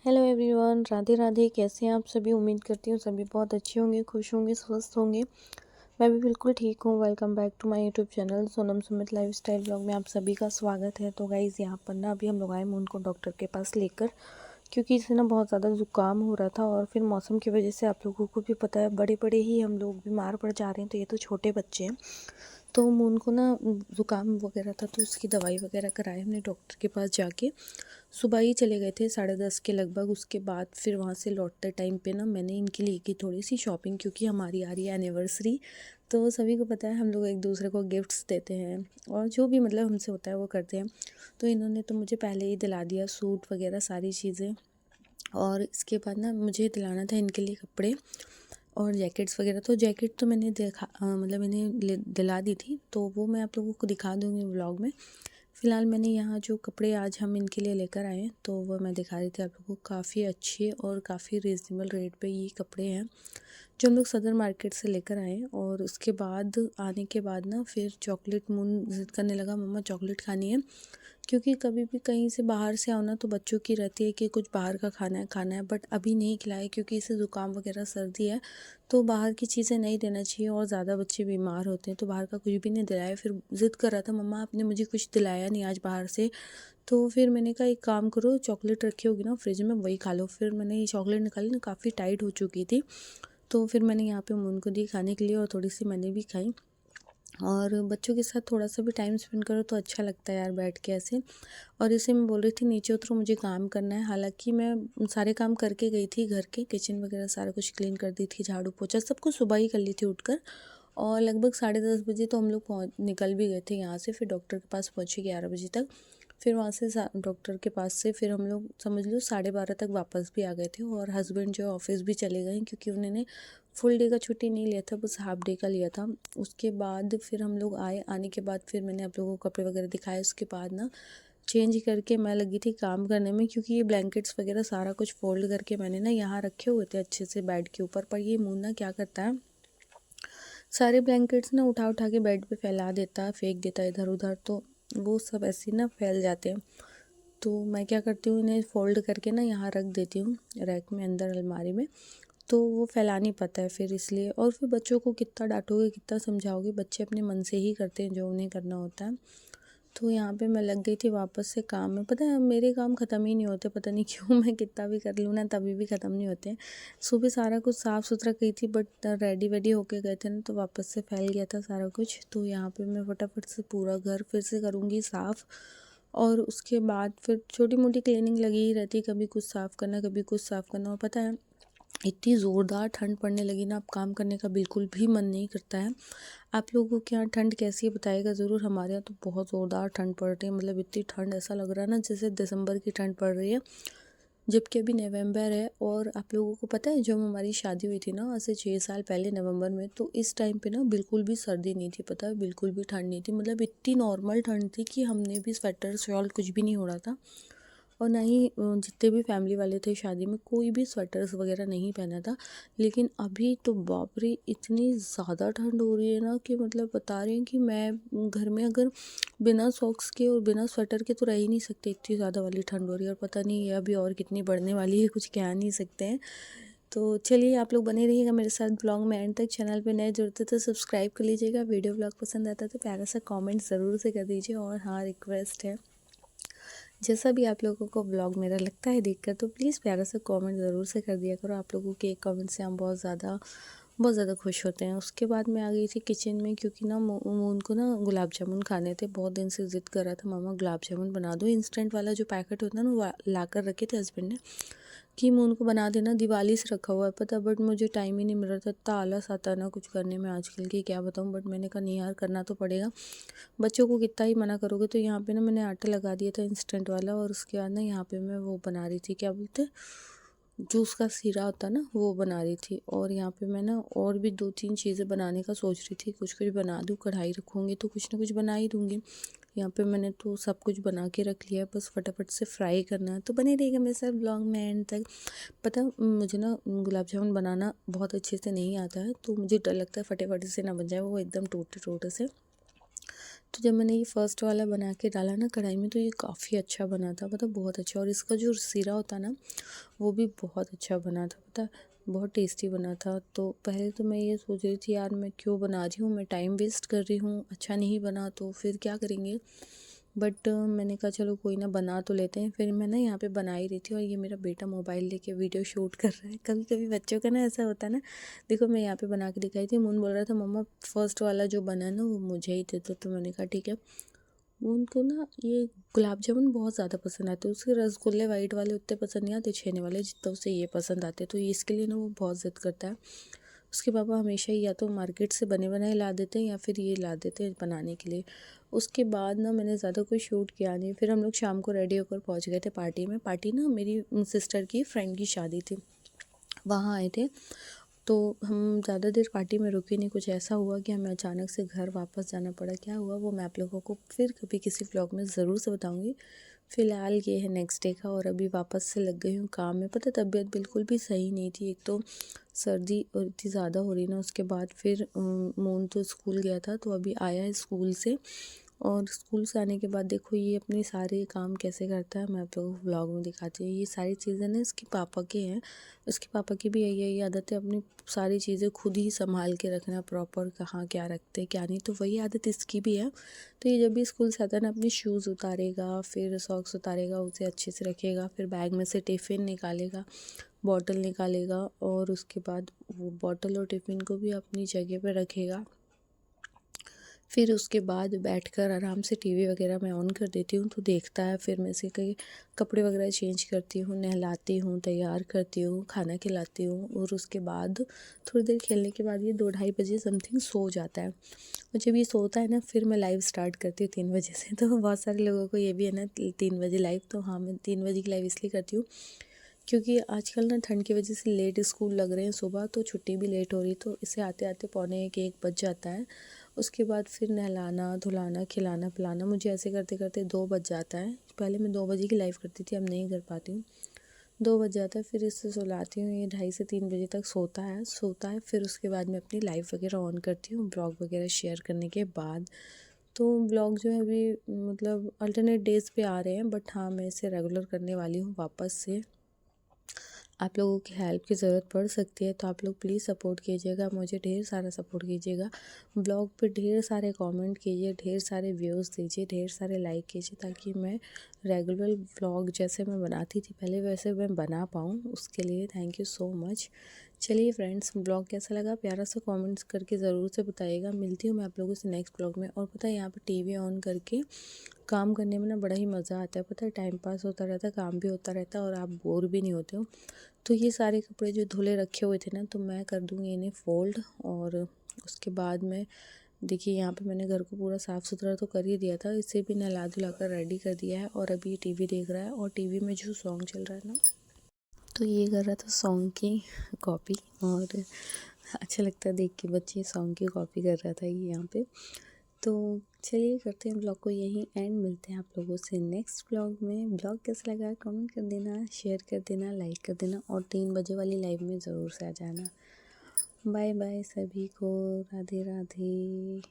Hello everyone, Radhe Radhe. कैसे हैं आप सभी? उम्मीद करती हूँ सभी बहुत अच्छे होंगे, खुश होंगे, स्वस्थ होंगे। मैं भी बिल्कुल ठीक हूँ। Welcome back to my YouTube channel Sonam Sumit lifestyle blog में आप सभी का स्वागत है। तो गाइज़, यहाँ पर ना अभी हम लोग आए मून को डॉक्टर के पास लेकर, क्योंकि इसे ना बहुत ज़्यादा ज़ुकाम हो रहा था और फिर मौसम की वजह से आप लोगों को भी पता है बड़े बड़े ही हम लोग बीमार पड़ जा रहे हैं। तो ये तो छोटे बच्चे हैं। तो मून को ना ज़ुकाम वगैरह था, तो उसकी दवाई वगैरह कराई हमने डॉक्टर के पास जाके। सुबह ही चले गए थे 10:30 के लगभग। उसके बाद फिर वहाँ से लौटते टाइम पे ना मैंने इनके लिए की थोड़ी सी शॉपिंग, क्योंकि हमारी आ रही है एनिवर्सरी। तो सभी को पता है हम लोग एक दूसरे को गिफ्ट्स देते हैं और जो भी मतलब हमसे होता है वो करते हैं। तो इन्होंने तो मुझे पहले ही दिला दिया सूट वगैरह सारी चीज़ें, और इसके बाद ना मुझे दिलाना था इनके लिए कपड़े और जैकेट्स वगैरह। तो जैकेट तो मैंने मतलब इन्हें दिला दी थी, तो वो मैं आप लोगों को दिखा दूँगी व्लॉग में। फ़िलहाल मैंने यहाँ जो कपड़े आज हम इनके लिए लेकर आए हैं, तो वो मैं दिखा रही थी आप लोगों को। काफ़ी अच्छे और काफ़ी रीज़नेबल रेट पे ये कपड़े हैं, जो हम लोग सदर मार्केट से लेकर आए हैं। और उसके बाद आने के बाद ना फिर चॉकलेट मून ज़िद करने लगा, मम्मा चॉकलेट खानी है। क्योंकि कभी भी कहीं से बाहर से आओ ना, तो बच्चों की रहती है कि कुछ बाहर का खाना है, बट अभी नहीं खिलाए क्योंकि इसे ज़ुकाम वगैरह सर्दी है। तो बाहर की चीज़ें नहीं देना चाहिए और ज़्यादा बच्चे बीमार होते हैं, तो बाहर का कुछ भी नहीं दिलाया। फिर ज़िद कर रहा था, मम्मा आपने मुझे कुछ दिलाया नहीं आज बाहर से। तो फिर मैंने कहा एक काम करो, चॉकलेट रखी होगी ना फ्रिज में, वही खा लो। फिर मैंने ये चॉकलेट निकाली ना, काफ़ी टाइट हो चुकी थी। तो फिर मैंने यहाँ पे मून को दी खाने के लिए और थोड़ी सी मैंने भी खाई। और बच्चों के साथ थोड़ा सा भी टाइम स्पेंड करो तो अच्छा लगता है यार, बैठ के ऐसे। और इसे मैं बोल रही थी नीचे उतरो, मुझे काम करना है। हालांकि मैं सारे काम करके गई थी, घर के किचन वगैरह सारा कुछ क्लीन कर दी थी, झाड़ू पोछा सब कुछ सुबह ही कर ली थी उठकर। और लगभग 10:30 बजे तो हम लोग निकल भी गए थे यहाँ से। फिर डॉक्टर के पास पहुँचे 11 बजे तक। फिर वहाँ से डॉक्टर के पास से फिर हम लोग समझ लो 12:30 तक वापस भी आ गए थे। और हस्बैंड जो ऑफिस भी चले गए, क्योंकि उन्होंने फुल डे का छुट्टी नहीं लिया था, बस हाफ डे का लिया था। उसके बाद फिर हम लोग आने के बाद फिर मैंने आप लोगों को कपड़े वगैरह दिखाए। उसके बाद ना चेंज करके मैं लगी थी काम करने में, क्योंकि ये ब्लैंकेट्स वगैरह सारा कुछ फोल्ड करके मैंने ना यहाँ रखे हुए थे अच्छे से बेड के ऊपर। पर ये मुन्ना क्या करता है, सारे ब्लैंकेट्स ना उठा उठा के बेड पे फैला देता है, फेंक देता है इधर उधर। तो वो सब ऐसे ना फैल जाते हैं। तो मैं क्या करती हूँ, इन्हें फ़ोल्ड करके ना यहाँ रख देती हूँ रैक में, अंदर अलमारी में। तो वो फैला नहीं पाता है फिर, इसलिए। और फिर बच्चों को कितना डांटोगे, कितना समझाओगे, बच्चे अपने मन से ही करते हैं जो उन्हें करना होता है। तो यहाँ पे मैं लग गई थी वापस से काम में। पता है मेरे काम ख़त्म ही नहीं होते, पता नहीं क्यों। मैं कितना भी कर लूँ ना, तभी भी ख़त्म नहीं होते। सुबह सारा कुछ साफ़ सुथरा की थी, बट रेडी वेडी होके गए थे ना, तो वापस से फैल गया था सारा कुछ। तो यहाँ पे मैं फटाफट से पूरा घर फिर से करूँगी साफ़। और उसके बाद फिर छोटी मोटी क्लीनिंग लगी ही रहती, कभी कुछ साफ़ करना, कभी कुछ साफ़ करना। और पता है इतनी ज़ोरदार ठंड पड़ने लगी ना, अब काम करने का बिल्कुल भी मन नहीं करता है। आप लोगों के यहाँ ठंड कैसी है बताइएगा ज़रूर। हमारे यहाँ तो बहुत ज़ोरदार ठंड पड़ रही है, मतलब इतनी ठंड ऐसा लग रहा है ना जैसे दिसंबर की ठंड पड़ रही है, जबकि अभी नवंबर है। और आप लोगों को पता है जब हमारी शादी हुई थी ना, आज से 6 साल पहले नवंबर में, तो इस टाइम पे ना बिल्कुल भी सर्दी नहीं थी, पता है बिल्कुल भी ठंड नहीं थी। मतलब इतनी नॉर्मल ठंड थी कि हमने भी स्वेटर शॉल कुछ भी नहीं ओढ़ा था। और ना ही जितने भी फैमिली वाले थे शादी में, कोई भी स्वेटर्स वगैरह नहीं पहना था। लेकिन अभी तो बाप रे, इतनी ज़्यादा ठंड हो रही है ना कि मतलब बता रहे हैं कि मैं घर में अगर बिना सॉक्स के और बिना स्वेटर के तो रह ही नहीं सकते, इतनी ज़्यादा वाली ठंड हो रही है। और पता नहीं ये अभी और कितनी बढ़ने वाली है, कुछ कह नहीं सकते हैं। तो चलिए आप लोग बने रहिएगा मेरे साथ ब्लॉग में एंड तक। चैनल पे नए जुड़ते तो सब्सक्राइब कर लीजिएगा। वीडियो ब्लॉग पसंद आता है तो प्यारा सा कमेंट ज़रूर से कर दीजिए। और हाँ, रिक्वेस्ट है, जैसा भी आप लोगों को व्लॉग मेरा लगता है देखकर, तो प्लीज़ प्यारा सा कमेंट ज़रूर से कर दिया करो। आप लोगों के एक कमेंट से हम बहुत ज़्यादा खुश होते हैं। उसके बाद मैं आ गई थी किचन में, क्योंकि ना मून को ना गुलाब जामुन खाने थे। बहुत दिन से ज़िद कर रहा था, मामा गुलाब जामुन बना दो। इंस्टेंट वाला जो पैकेट होता है ना, वो ला कर रखे थे हस्बैंड ने कि मून को बना देना, दिवाली से रखा हुआ है पता। बट मुझे टाइम ही नहीं मिल रहा था, इतना आलस आता है ना कुछ करने में आजकल की, क्या बताऊँ। बट मैंने कहा नहीं यार, करना तो पड़ेगा, बच्चों को कितना ही मना करोगे। तो यहाँ पे ना मैंने आटा लगा दिया था इंस्टेंट वाला। और उसके बाद ना यहाँ पे मैं वो बना रही थी, क्या बोलते हैं, जूस का सीरा होता है ना, वो बना रही थी। और यहाँ पे मैं ना और भी 2-3 चीज़ें बनाने का सोच रही थी, कुछ कुछ बना दूँ। कढ़ाई रखूँगी तो कुछ ना कुछ बना ही दूँगी। यहाँ पे मैंने तो सब कुछ बना के रख लिया है, बस फटाफट से फ्राई करना है। तो बने रहेगा मेरे साथ ब्लॉग में एंड तक। पता मुझे ना गुलाब जामुन बनाना बहुत अच्छे से नहीं आता है, तो मुझे डर लगता है फटे से ना बन जाए वो एकदम टूटे टूटे से। तो जब मैंने ये फ़र्स्ट वाला बना के डाला ना कढ़ाई में, तो ये काफ़ी अच्छा बना था, मतलब बहुत अच्छा। और इसका जो सीरा होता ना, वो भी बहुत अच्छा बना था, पता है, बहुत टेस्टी बना था। तो पहले तो मैं ये सोच रही थी, यार मैं क्यों बना रही हूँ, मैं टाइम वेस्ट कर रही हूँ, अच्छा नहीं बना तो फिर क्या करेंगे। बट मैंने कहा चलो कोई ना, बना तो लेते हैं। फिर मैं ना यहाँ पे बना ही रही थी, और ये मेरा बेटा मोबाइल लेके वीडियो शूट कर रहा है। कभी कभी बच्चों का ना ऐसा होता है ना। देखो मैं यहाँ पे बना के दिखाई थी, मून बोल रहा था मम्मा फर्स्ट वाला जो बना ना वो मुझे ही दे दो। तो मैंने कहा ठीक है। उनको ना ये गुलाब जामुन बहुत ज़्यादा पसंद आते हैं, उसके रसगुल्ले वाइट वाले उतने पसंद नहीं आते छेने वाले, जितना उसे ये पसंद आते। तो ये इसके लिए ना वो बहुत ज़िद करता है। उसके पापा हमेशा ही या तो मार्केट से बने बनाए ला देते हैं, या फिर ये ला देते हैं बनाने के लिए। उसके बाद ना मैंने ज़्यादा कोई शूट किया नहीं। फिर हम लोग शाम को रेडी होकर पहुँच गए थे पार्टी में। पार्टी ना मेरी सिस्टर की फ्रेंड की शादी थी, वहाँ आए थे। तो हम ज़्यादा देर पार्टी में रुके नहीं, कुछ ऐसा हुआ कि हमें अचानक से घर वापस जाना पड़ा। क्या हुआ वो मैं आप लोगों को फिर कभी किसी व्लॉग में ज़रूर से बताऊंगी। फ़िलहाल ये है नेक्स्ट डे का, और अभी वापस से लग गई हूँ काम में। पता तबीयत बिल्कुल भी सही नहीं थी, एक तो सर्दी और इतनी ज़्यादा हो रही ना। उसके बाद फिर मून तो स्कूल गया था, तो अभी आया है स्कूल से। और स्कूल से आने के बाद देखो ये अपने सारे काम कैसे करता है, मैं आप लोगों को व्लॉग में दिखाती हूँ। ये सारी चीज़ें ना इसके पापा के हैं। इसके पापा की भी यही आदत है, अपनी सारी चीज़ें खुद ही संभाल के रखना प्रॉपर, कहाँ क्या रखते क्या नहीं। तो वही आदत इसकी भी है। तो ये जब भी स्कूल से आता है ना, अपने शूज़ उतारेगा, फिर सॉक्स उतारेगा, उसे अच्छे से रखेगा, फिर बैग में से टिफ़िन निकालेगा, बॉटल निकालेगा, और उसके बाद वो बॉटल और टिफ़िन को भी अपनी जगह पर रखेगा। फिर उसके बाद बैठकर आराम से टीवी वगैरह मैं ऑन कर देती हूँ, तो देखता है। फिर मैं से कई कपड़े वगैरह चेंज करती हूँ, नहलाती हूँ, तैयार करती हूँ, खाना खिलाती हूँ, और उसके बाद थोड़ी देर खेलने के बाद ये 2-2:30 बजे समथिंग सो जाता है। और जब ये सोता है ना, फिर मैं लाइव स्टार्ट करती हूँ 3 बजे से। तो बहुत सारे लोगों को ये भी है ना 3 बजे लाइव, तो हाँ मैं 3 बजे की लाइव इसलिए करती हूँ क्योंकि आजकल ना ठंड की वजह से लेट स्कूल लग रहे हैं सुबह, तो छुट्टी भी लेट हो रही, तो इसे आते आते पौने 1 बज जाता है। उसके बाद फिर नहलाना धुलाना खिलाना पिलाना, मुझे ऐसे करते करते 2 बज जाता है। पहले मैं 2 बजे की लाइव करती थी, अब नहीं कर पाती हूँ। 2 बज जाता है, फिर इससे सुलाती हूँ। ये 2:30 से 3 बजे तक सोता है। फिर उसके बाद मैं अपनी लाइव वगैरह ऑन करती हूँ, ब्लॉग वगैरह शेयर करने के बाद। तो ब्लॉग जो है अभी मतलब अल्टरनेट डेज़ पे आ रहे हैं, बट हाँ मैं इसे रेगुलर करने वाली हूँ वापस से। आप लोगों की हेल्प की ज़रूरत पड़ सकती है, तो आप लोग प्लीज़ सपोर्ट कीजिएगा, मुझे ढेर सारा सपोर्ट कीजिएगा। ब्लॉग पे ढेर सारे कमेंट कीजिए, ढेर सारे व्यूज़ दीजिए, ढेर सारे लाइक कीजिए, ताकि मैं रेगुलर ब्लॉग जैसे मैं बनाती थी पहले वैसे मैं बना पाऊँ। उसके लिए थैंक यू सो मच। चलिए फ्रेंड्स, ब्लॉग कैसा लगा प्यारा सा कमेंट्स करके ज़रूर से बताइएगा। मिलती हूँ मैं आप लोगों से नेक्स्ट ब्लॉग में। और पता है यहाँ पे टीवी ऑन करके काम करने में ना बड़ा ही मज़ा आता है। पता है टाइम पास होता रहता है, काम भी होता रहता है, और आप बोर भी नहीं होते हो। तो ये सारे कपड़े जो धुले रखे हुए थे ना, तो मैं कर दूँगी इन्हें फ़ोल्ड। और उसके बाद में देखिए यहाँ पे मैंने घर को पूरा साफ़ सुथरा तो कर ही दिया था, इसे भी नहला धुला कर रेडी कर दिया है। और अभी टीवी देख रहा है, और टीवी में जो सॉन्ग चल रहा है ना, तो ये कर रहा था सॉन्ग की कॉपी। और अच्छा लगता है देख के, बच्चे सॉन्ग की कॉपी कर रहा था ये यहाँ पे। तो चलिए करते हैं ब्लॉग को यहीं एंड, मिलते हैं आप लोगों से नेक्स्ट ब्लॉग में। ब्लॉग कैसा लगा कमेंट कर देना, शेयर कर देना, लाइक कर देना, और 3 बजे वाली लाइव में ज़रूर से आ जाना। बाय बाय सभी को, राधे राधे।